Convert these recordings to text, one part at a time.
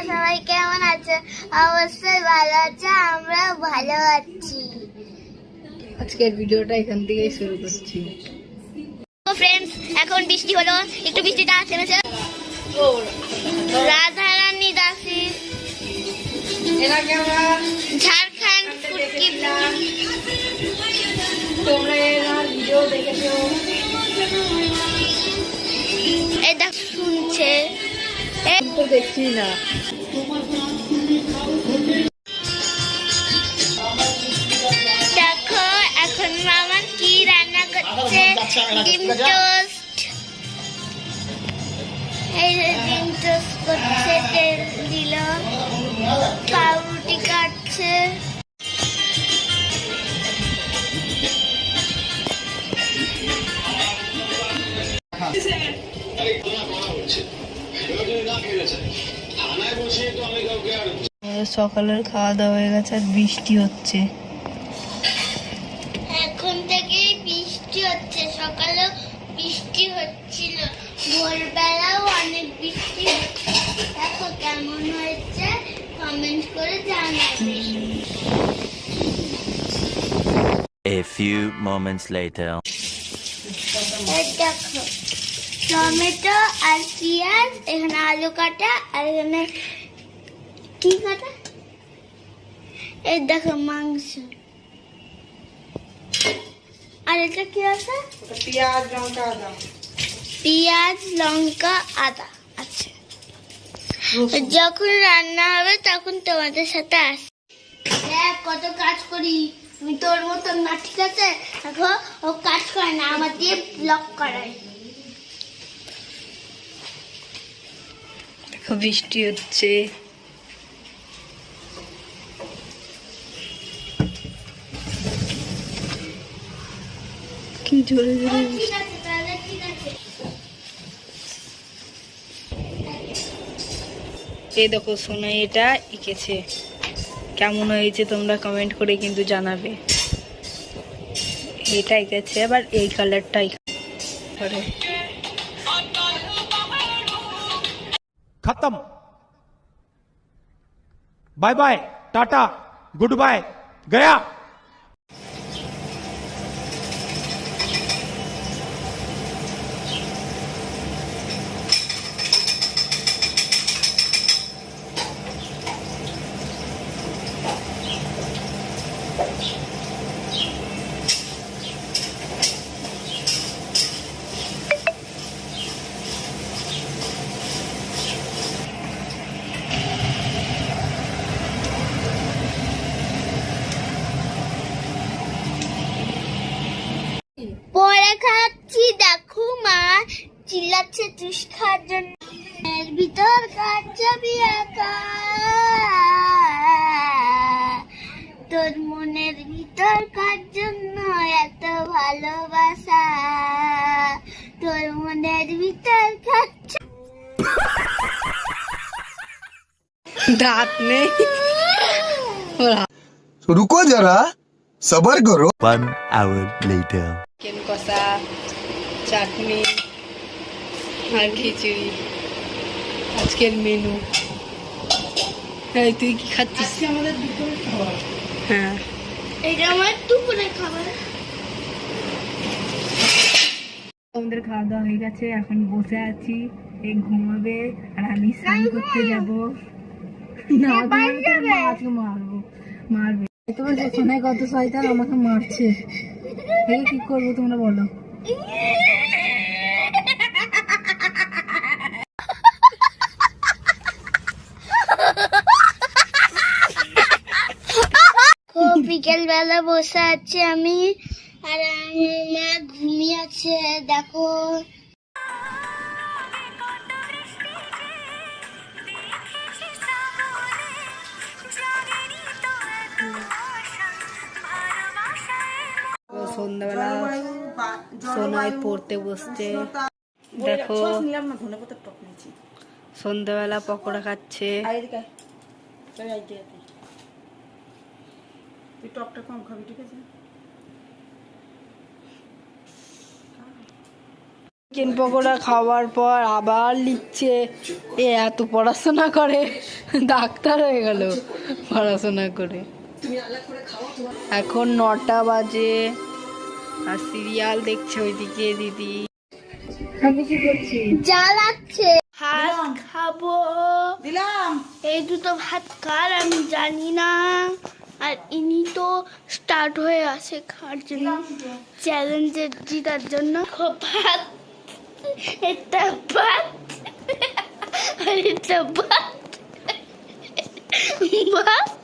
সবাই কেমন আছো? অবশ্যই ভালো আছো, আমরা ভালো আছি। আজকের ভিডিওটা এখান থেকেই শুরু করছি। তো ফ্রেন্ডস, এখন বৃষ্টি হলো, একটু বৃষ্টিটা থেমেছে। রাধারানী দাসী ঝাড়খণ্ড ফুটকি তোমরা এর ভিডিও দেখেছো? এটা শুনছে, তো দেখছি না। দেখো এখন মামা কি রান্না করছে। ডিম টোস্ট, এই যে ডিম টোস্ট করছে, তেল দিল, পাউরুটি কাটছে। সকালের খাওয়া দাওয়া হয়ে গেছে আর বৃষ্টি হচ্ছে। এখন থেকেই বৃষ্টি হচ্ছে, সকালেও বৃষ্টি হচ্ছিল, ভোরবেলাও অনেক বৃষ্টি হচ্ছে। দেখো কেমন হয়েছে, কমেন্ট করে জানাবে। A few moments later. এই দেখো টমেটো আর পেঁয়াজ, এখানে আলু কাটা, আর এখানে কি কাটা, এই দেখো মাংস, আর এটা কি আছে? পেঁয়াজ লঙ্কা আদা। পেঁয়াজ লঙ্কা আদা। আচ্ছা, যখন রান্না হবে তখন তোমাদের সাথে আস। দেখ কত কাজ করি, আমি তোর মতন না, ঠিক আছে? দেখো ও কাজ করে না, আমার দিয়ে ব্লক করায়। দেখো বৃষ্টি হচ্ছে। কি জোরে জোরে ঠিক আছে, তাহলে ঠিক আছে। এই দেখো সোনাই এটা এঁকেছে, কেমন হয়েছে তোমরা কমেন্ট করে কিন্তু জানাবে। এটা এঁকেছে, আবার এই কালারটাই করে। खत्म bye bye tata goodbye गया। পরে খাচ্ছি, দেখো মা চিল্লাচ্ছে জুস খাওয়ার জন্য। এর ভিতর কার ছবি আঁকা, তোর মনের ভিতর কার জন্য এত ভালোবাসা, তোর মনের ভিতর কার দাঁত নেই। रुको जरा सबर करो। 1 hour later. চিকেন কষা, চাটনি আর খিচুড়ি আজকের মেনু। এই তুই কি খাচ্ছিস? আমাদের দুপুরের খাবার। হ্যাঁ, এটা আমার দুপুরের খাবার। আমাদের খাওয়া দাওয়া হয়ে গেছে, এখন বসে আছি, এই ঘুমাবে আর আমি স্নান করতে যাব। না আজকে মারবো মারবে। তোমার শোনায় কত শয়তান, আমাকে মারছে। এই কি করবো তোমরা বলো? বিকেল বেলা বসে আছি আমি, আর আমার মা ঘুমিয়ে আছে। দেখো সন্ধ্যাবেলা সোনাই পড়তে বসছে। দেখো সন্ধ্যাবেলা পকোড়া খাচ্ছে। টকটা কম খাবি, ঠিক আছে? চিকেন পকোড়া খাওয়ার পর আবার লিখছে, এ এত পড়াশোনা করে ডাক্তার হয়ে গেল পড়াশোনা করে। এখন 9টা বাজে আর সিরিয়াল দেখছে ওইদিকে দিদি। আমি কি করছি? জ্বালাচ্ছে। ভাত খাবো দিলাম। এই দুটো ভাত কার আমি জানি না, আর ইনি তো স্টার্ট হয়ে আছে খাওয়ার জন্য, চ্যালেঞ্জের জিতার জন্য। ভাত, এটা ভাত আর এটা ভাত, ভাত।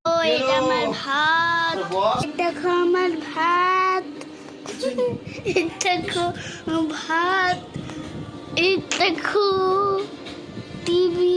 ও এটা আমার ভাত, দেখো আমার ভাত, দেখো ভাত, এই দেখো টিভি,